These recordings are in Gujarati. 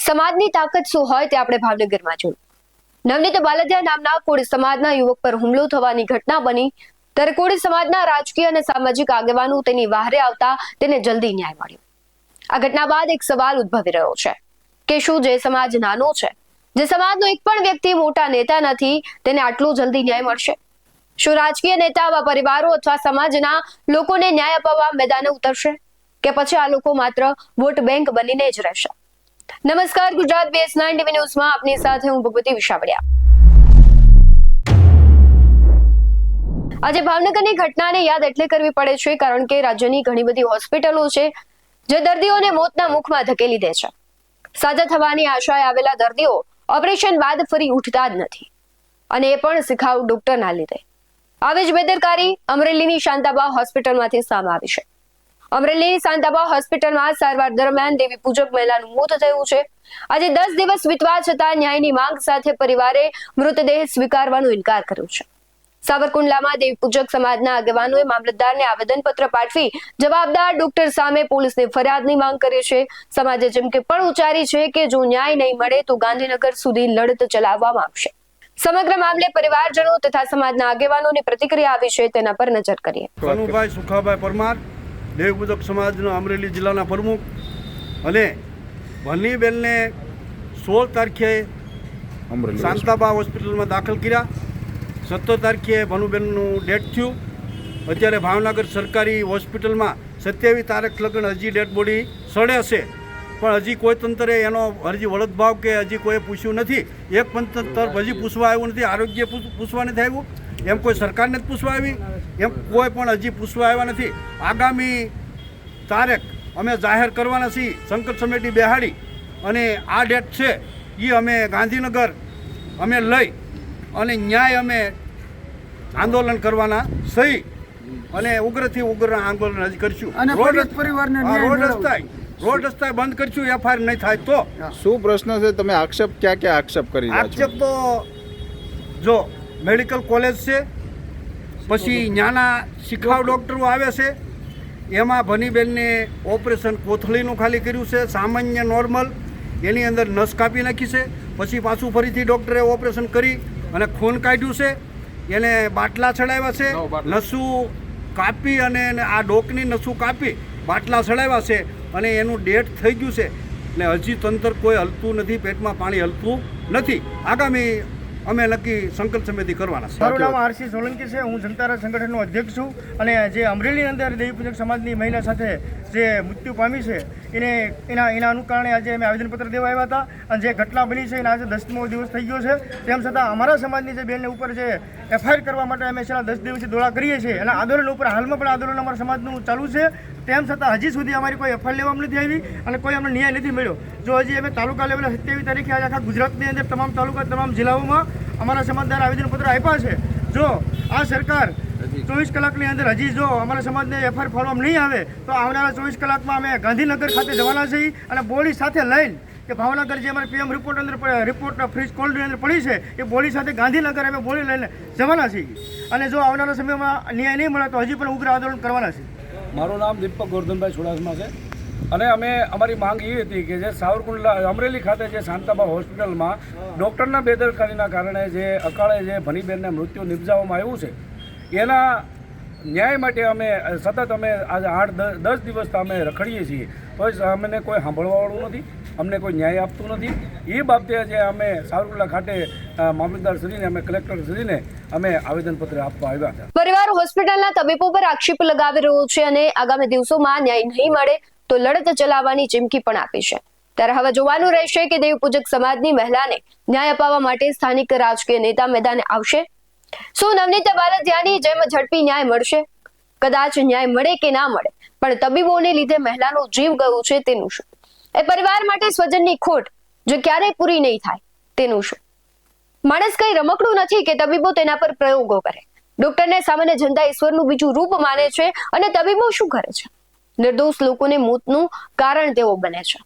સમાજની તાકાત શું હોય તે આપણે ભાવનગરમાં જોયું. નવનીત બાલદિયા નામના કોળી સમાજના યુવક પર હુમલો થવાની ઘટના બની ત્યારે કોળી સમાજના રાજકીય અને સામાજિક આગેવાનો તેની વહારે આવતા તેને જલ્દી ન્યાય મળ્યો. આ ઘટના બાદ એક સવાલ ઉદ્ભવી રહ્યો છે કે શું જે સમાજ નાનો છે, જે સમાજનો એક પણ વ્યક્તિ મોટા નેતા નથી, તેને આટલો જલ્દી ન્યાય મળશે? શું રાજકીય નેતા આવા પરિવારો અથવા સમાજના લોકોને ન્યાય અપાવવા મેદાને ઉતરશે કે પછી આ લોકો માત્ર વોટ બેંક બનીને જ રહેશે? નમસ્કાર, ગુજરાત BS9 TV ન્યૂઝમાં આપની સાથે હું ભગવતી વિશાવડિયા. આજે ભાવનગરની ઘટનાને યાદ એટલે કરવી પડે છે કારણ કે રાજ્યની ઘણી બધી હોસ્પિટલો છે જે દર્દીઓને મોતના મુખમાં ધકેલી દે છે. સાજા થવાની આશાએ આવેલા દર્દીઓ ઓપરેશન બાદ ફરી ઉઠતા જ નથી, અને એ પણ શિખાઉ ડોક્ટરના લીધે. આવી જ બેદરકારી અમરેલીની શાંતાબા હોસ્પિટલમાંથી સામે આવી છે. અમરેલીની શાંતાબા હોસ્પિટલમાં સારવાર દરમિયાન દેવી પૂજક મહિલાનું મોત થયું છે. આજે 10 દિવસ વીતવા છતાં ન્યાયની માંગ સાથે પરિવારે મૃતદેહ સ્વીકારવાનો ઇનકાર કર્યો છે. સાવરકુંડલામાં દેવી પૂજક સમાજના આગેવાનોએ મામલતદારને આવેદનપત્ર પાઠવી જવાબદાર ડોક્ટર સામે પોલીસને ફરિયાદની માંગ કરી છે. સમાજે ચીમકી પણ ઉચ્ચારી છે કે જો ન્યાય નહીં મળે તો ગાંધીનગર સુધી લડત ચલાવવામાં આવશે. સમગ્ર મામલે પરિવારજનો તથા સમાજના આગેવાનોની પ્રતિક્રિયા આવી છે, તેના પર નજર કરીએ. કનુભાઈ સુખાભાઈ પરમાર, દેવી પૂજક સમાજના અમરેલી જિલ્લાના પ્રમુખ, અને ભનીબેનને 16 તારીખે શાંતાબા હોસ્પિટલમાં દાખલ કર્યા. 17 તારીખે ભનુબેનનું ડેથ થયું. અત્યારે ભાવનગર સરકારી હોસ્પિટલમાં 27 તારીખ લગન હજી ડેડ બોડી સડે છે, પણ હજી કોઈ તંત્રે એનો હજી વળતભાવ કે હજી કોઈ પૂછ્યું નથી. એક પણ તંત્ર હજી પૂછવા આવ્યું નથી. આરોગ્ય પૂછવા નથી આવ્યું, એમ કોઈ સરકારને જ પૂછવા આવી, એમ કોઈ પણ હજી પૂછવા આવ્યા નથી. આગામી તારીખ અમે જાહેર કરવાના છીએ. સંકટ સમિતિ બેહાડી અને આ ડેટ છે એ અમે ગાંધીનગર અમે લઈ અને ન્યાય અમે આંદોલન કરવાના સહી, અને ઉગ્રથી ઉગ્ર આંદોલન હજી કરશું. રોડ રસ્તા બંધ કરશું, FIR નહીં થાય તો. શું પ્રશ્ન છે? તમે આક્ષેપ ક્યાં આક્ષેપ કરી રહ્યા છો? આક્ષેપ તો જો મેડિકલ કોલેજ છે, પછી ત્યાંના શિખાઉ ડૉક્ટરો આવે છે, એમાં ભનીબેનને ઓપરેશન કોથળીનું ખાલી કર્યું છે, સામાન્ય નોર્મલ, એની અંદર નસ કાપી નાખી છે. પછી પાછું ફરીથી ડૉક્ટરે ઓપરેશન કરી અને ખૂન કાઢ્યું છે, એને બાટલા ચડાવ્યા છે, નસું કાપી અને આ ડોકની નસું કાપી બાટલા ચડાવ્યા છે, અને એનું ડેટ થઈ ગયું છે. ને હજી તંત્ર કોઈ હલતું નથી, પેટમાં પાણી હલતું નથી. આગામી અમે નક્કી સંકલ્પ સમિતિ કરવાના છે. મારું નામ RC સોલંકી છે. હું જનતા સંગઠનનો અધ્યક્ષ છું, અને જે અમરેલીની અંદર દેવી પૂજક સમાજની મહિલા સાથે જે મૃત્યુ પામી છે એના અનુકારણે આજે અમે આવેદનપત્ર દેવા આવ્યા હતા. અને જે ઘટના બની છે એના આજે 10મો દિવસ થઈ ગયો છે. તેમ છતાં અમારા સમાજની જે બેનને ઉપર જે FIR કરવા માટે અમે છેલ્લા 10 દિવસથી દોડા કરીએ છીએ, અને આંદોલન ઉપર હાલમાં પણ આંદોલન અમારા સમાજનું ચાલુ છે. તેમ છતાં હજી સુધી અમારી કોઈ FIR લેવામાં નથી આવી અને કોઈ અમને ન્યાય નથી મળ્યો. જો હજી અમે તાલુકા લેવલે 27 તારીખે આજે આખા ગુજરાતની અંદર તમામ તાલુકા તમામ જિલ્લાઓમાં અમારા સમાજદાર આવેદનપત્ર આપ્યા છે. જો આ સરકાર 24 કલાકની અંદર હજી જો અમારા સમાજને FIR ફાળવામાં નહીં આવે તો આવનારા 24 કલાકમાં અમે ગાંધીનગર ખાતે જવાના છીએ, અને બોડી સાથે લઈને કે ભાવનગર જે અમારે PM રિપોર્ટ ફ્રીજ કોલ્ડની અંદર પડી છે એ બોડી સાથે ગાંધીનગર અમે બોડી લઈને જવાના છીએ. અને જો આવનારા સમયમાં ન્યાય નહીં મળે તો હજી પણ ઉગ્ર આંદોલન કરવાના છે. મારું નામ દીપક ગોરધનભાઈ ચુડાસમા છે, અને અમે અમારી માંગ એ હતી કે જે સાવરકુંડલા અમરેલી ખાતે જે શાંતાબા હોસ્પિટલમાં ડૉક્ટરના બેદરકારીના કારણે જે અકાળે જે ભનીબેનને મૃત્યુ નિપજાવવામાં આવ્યું છે, એના ન્યાય માટે અમે સતત આજે 8-10 દિવસથી અમે રખડીએ છીએ, તો અમને કોઈ સાંભળવાવાળું નથી, અમને કોઈ ન્યાય આપતું નથી. એ બાબતે જે અમે સાવરકુંડલા ખાતે મામલતદાર શ્રીને અમે કલેક્ટર શ્રીને અમે આવેદનપત્ર આપવા આવ્યા હતા. પરિવાર હોસ્પિટલના તબીબો પર આક્ષેપ લગાવી રહ્યો છે અને આગામી દિવસોમાં ન્યાય નહીં મળે તો લડત ચલાવવાની ચીમકી પણ આપી છે. ત્યારે હવે જોવાનું રહેશે કે દેવી પૂજક સમાજની મહિલાને ન્યાય અપાવવા માટે સ્થાનિક રાજકીય નેતા મેદાને આવશે. શું નવનીત બાલદિયાની જેમ ઝડપી ન્યાય મળશે? કદાચ ન્યાય મળે કે ના મળે, પણ તબીબોને લીધે મહિલાનો જીવ ગયો છે તેનું શું? એ પરિવાર માટે સ્વજનની ખોટ જો ક્યારેય પૂરી નહીં થાય તેનું શું? માણસ કઈ રમકડું નથી કે તબીબો તેના પર પ્રયોગો કરે. ડોક્ટરને સામાન્ય જનતા ઈશ્વરનું બીજું રૂપ માને છે, અને તબીબો શું કરે છે? નિર્દોષ લોકોને મોતનું કારણ તેઓ બને છે.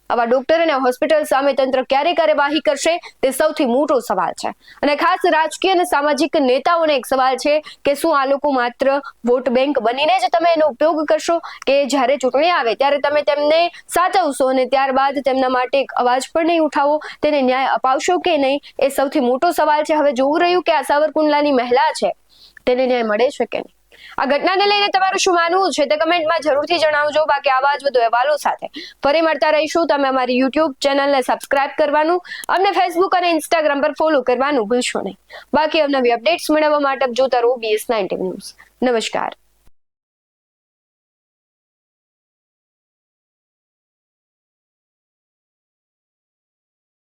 આવા ડોક્ટર અને હોસ્પિટલ સામે તંત્ર ક્યારે કાર્યવાહી કરશે તે સૌથી મોટો સવાલ છે. અને ખાસ રાજકીય અને સામાજિક નેતાઓને એક સવાલ છે કે શું આ લોકો માત્ર વોટ બેંક બનીને જ તમે એનો ઉપયોગ કરશો, કે જ્યારે ચૂંટણી આવે ત્યારે તમે તેમને સાચવશો અને ત્યારબાદ તેમના માટે એક અવાજ પણ નહીં ઉઠાવો, તેને ન્યાય અપાવશો કે નહીં, એ સૌથી મોટો સવાલ છે. હવે જોવું રહ્યું કે આ સાવરકુંડલાની મહિલા છે તેને ન્યાય મળે છે કે નહીં. આ ઘટનાને લઈને તમારું શું માનવું છે તે કમેન્ટમાં જરૂરથી જણાવજો. બાકી આવા જ વધુ અહેવાલો સાથે ફરી મળતા રહીશું. તમે અમારી યુટ્યુબ ચેનલને સબસ્ક્રાઇબ કરવાનું, અમને ફેસબુક અને ઇન્સ્ટાગ્રામ પર ફોલો કરવાનું ભૂલશો નહીં. બાકી અવનવી અપડેટ્સ મેળવવા માટે જોતા રહો BS19 ન્યૂઝ. નમસ્કાર.